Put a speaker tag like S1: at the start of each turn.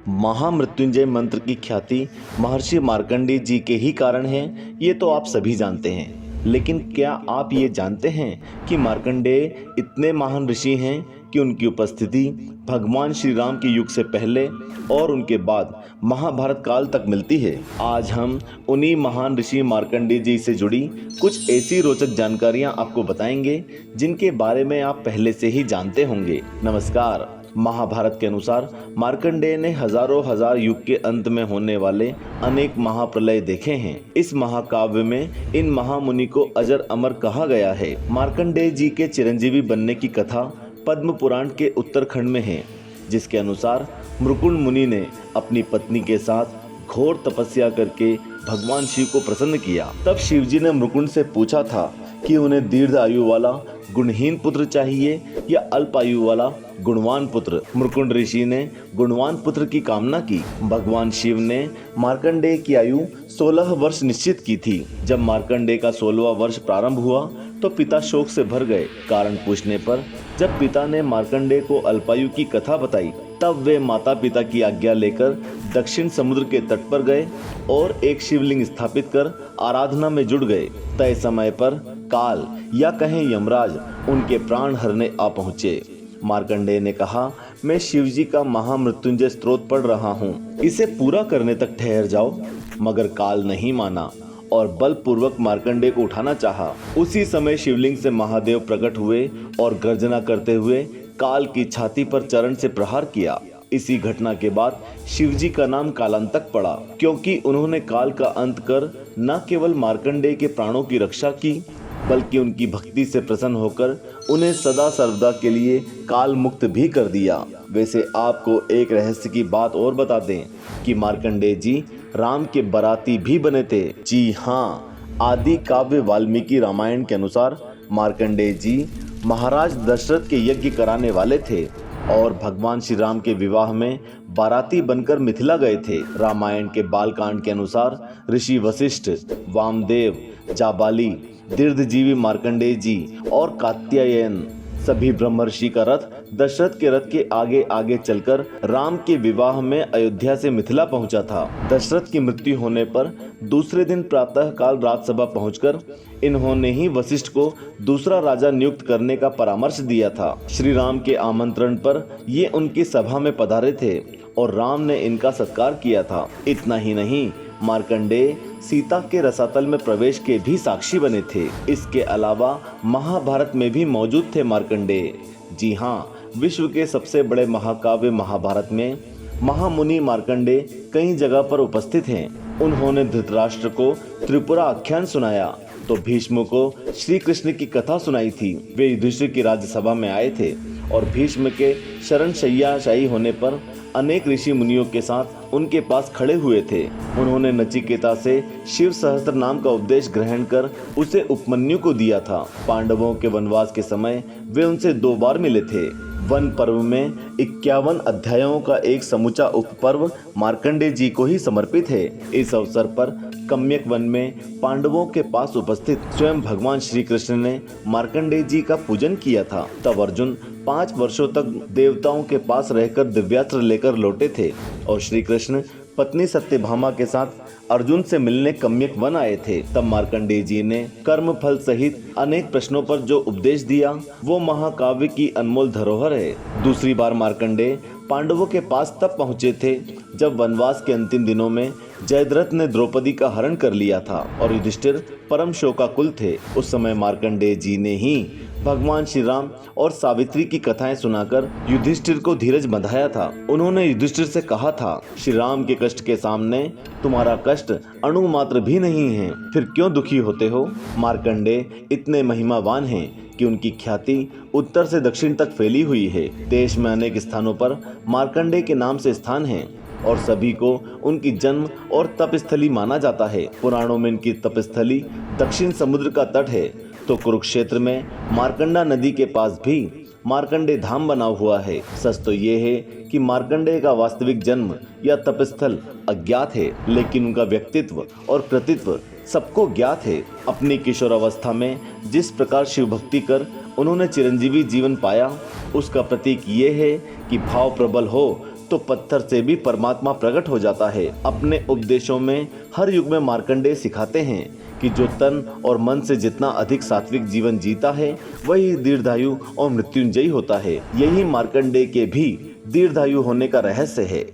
S1: महामृत्युंजय मंत्र की ख्याति महर्षि मार्कंडेय जी के ही कारण है, ये तो आप सभी जानते हैं। लेकिन क्या आप ये जानते हैं कि मार्कंडेय इतने महान ऋषि हैं कि उनकी उपस्थिति भगवान श्री राम के युग से पहले और उनके बाद महाभारत काल तक मिलती है। आज हम उन्हीं महान ऋषि मार्कंडेय जी से जुड़ी कुछ ऐसी रोचक जानकारियां आपको बताएंगे जिनके बारे में आप पहले से ही जानते होंगे। नमस्कार। महाभारत के अनुसार मार्कंडेय ने हजारों हजार युग के अंत में होने वाले अनेक महाप्रलय देखे हैं। इस महाकाव्य में इन महामुनि को अजर अमर कहा गया है। मार्कंडेय जी के चिरंजीवी बनने की कथा पद्म पुराण के उत्तरखंड में है, जिसके अनुसार मृकुंड मुनि ने अपनी पत्नी के साथ घोर तपस्या करके भगवान शिव को प्रसन्न किया। तब शिवजी ने मृकुंड से पूछा था कि उन्हें दीर्घ आयु वाला गुणहीन पुत्र चाहिए या अल्प आयु वाला गुणवान पुत्र। मृकुंड ऋषि ने गुणवान पुत्र की कामना की। भगवान शिव ने मार्कंडेय की आयु 16 वर्ष निश्चित की थी। जब मार्कंडेय का 16वां वर्ष प्रारंभ हुआ तो पिता शोक से भर गए। कारण पूछने पर जब पिता ने मार्कंडेय को अल्पायु की कथा बताई, तब वे माता पिता की आज्ञा लेकर दक्षिण समुद्र के तट पर गए और एक शिवलिंग स्थापित कर आराधना में जुट गए। तय समय पर काल या कहें यमराज उनके प्राण हरने आ पहुँचे। मार्कंडेय ने कहा, मैं शिवजी का महामृत्युंजय स्तोत्र पढ़ रहा हूँ, इसे पूरा करने तक ठहर जाओ। मगर काल नहीं माना और बलपूर्वक मार्कंडेय को उठाना चाहा। उसी समय शिवलिंग से महादेव प्रकट हुए और गर्जना करते हुए काल की छाती पर चरण से प्रहार किया। इसी घटना के बाद शिवजी का नाम कालांतक पड़ा, क्योंकि उन्होंने काल का अंत कर न केवल मार्कंडेय के प्राणों की रक्षा की, बल्कि उनकी भक्ति से प्रसन्न होकर उन्हें सदा सर्वदा के लिए काल मुक्त भी कर दिया। वैसे आपको एक रहस्य की बात और बता दें कि मार्कंडेय जी राम के बाराती भी बने थे। जी हाँ, आदि काव्य वाल्मीकि रामायण के अनुसार मार्कंडेय जी महाराज दशरथ के यज्ञ कराने वाले थे और भगवान श्री राम के विवाह में बाराती बनकर मिथिला गए थे। रामायण के बालकांड के अनुसार ऋषि वशिष्ठ, वामदेव, जाबाली, दीर्घजीवी मार्कंडेय जी और कात्यायन सभी ब्रह्मर्षि का रथ दशरथ के रथ के आगे आगे चलकर राम के विवाह में अयोध्या से मिथिला पहुंचा था। दशरथ की मृत्यु होने पर दूसरे दिन प्रातः काल राजसभा पहुंचकर इन्होंने ही वशिष्ठ को दूसरा राजा नियुक्त करने का परामर्श दिया था। श्री राम के आमंत्रण पर ये उनकी सभा में पधारे थे और राम ने इनका सत्कार किया था। इतना ही नहीं, मार्कंडेय सीता के रसातल में प्रवेश के भी साक्षी बने थे। इसके अलावा महाभारत में भी मौजूद थे मार्कंडेय। जी हाँ, विश्व के सबसे बड़े महाकाव्य महाभारत में महामुनि मार्कंडेय कई जगह पर उपस्थित हैं। उन्होंने धृतराष्ट्र को त्रिपुरा आख्यान सुनाया तो भीष्म को श्री कृष्ण की कथा सुनाई थी। वे युधिष्ठिर की राज्यसभा में आए थे और भीष्म के शरण शय्याशायी होने पर अनेक ऋषि मुनियों के साथ उनके पास खड़े हुए थे। उन्होंने नचिकेता से शिव सहस्त्र नाम का उपदेश ग्रहण कर उसे उपमन्यु को दिया था। पांडवों के वनवास के समय वे उनसे 2 बार मिले थे। वन पर्व में 51 अध्यायों का एक समूचा उपपर्व मार्कंडेय जी को ही समर्पित है। इस अवसर पर कम्यक वन में पांडवों के पास उपस्थित स्वयं भगवान श्री कृष्ण ने मार्कंडेय जी का पूजन किया था। तब अर्जुन 5 वर्षों तक देवताओं के पास रहकर दिव्यास्त्र लेकर लौटे थे और श्री कृष्ण पत्नी सत्यभामा के साथ अर्जुन से मिलने कम्यक वन आए थे। तब मार्कंडेय जी ने कर्म फल सहित अनेक प्रश्नों पर जो उपदेश दिया, वो महाकाव्य की अनमोल धरोहर है। दूसरी बार मार्कंडेय पांडवों के पास तब पहुंचे थे जब वनवास के अंतिम दिनों में जयद्रथ ने द्रौपदी का हरण कर लिया था और युधिष्ठिर परम शोकाकुल थे। उस समय मार्कंडेय जी ने ही भगवान श्री राम और सावित्री की कथाएं सुनाकर युधिष्ठिर को धीरज बंधाया था। उन्होंने युधिष्ठिर से कहा था, श्री राम के कष्ट के सामने तुम्हारा कष्ट अणु मात्र भी नहीं है, फिर क्यों दुखी होते हो। मार्कंडेय इतने महिमावान हैं कि उनकी ख्याति उत्तर से दक्षिण तक फैली हुई है। देश में अनेक स्थानों पर मार्कंडेय के नाम से स्थान हैं और सभी को उनकी जन्म और तपस्थली माना जाता है। पुराणों में इनकी तपस्थली दक्षिण समुद्र का तट है, तो कुरुक्षेत्र में मार्कंडा नदी के पास भी मार्कंडेय धाम बना हुआ है। सच तो ये है कि मार्कंडेय का वास्तविक जन्म या तपस्थल अज्ञात है, लेकिन उनका व्यक्तित्व और कृतित्व सबको ज्ञात है। अपनी किशोरावस्था में जिस प्रकार शिव भक्ति कर उन्होंने चिरंजीवी जीवन पाया, उसका प्रतीक ये है कि भाव प्रबल हो तो पत्थर से भी परमात्मा प्रकट हो जाता है। अपने उपदेशों में हर युग में मार्कंडेय सिखाते हैं कि जो तन और मन से जितना अधिक सात्विक जीवन जीता है वही दीर्घायु और मृत्युंजयी होता है। यही मार्कंडेय के भी दीर्घायु होने का रहस्य है।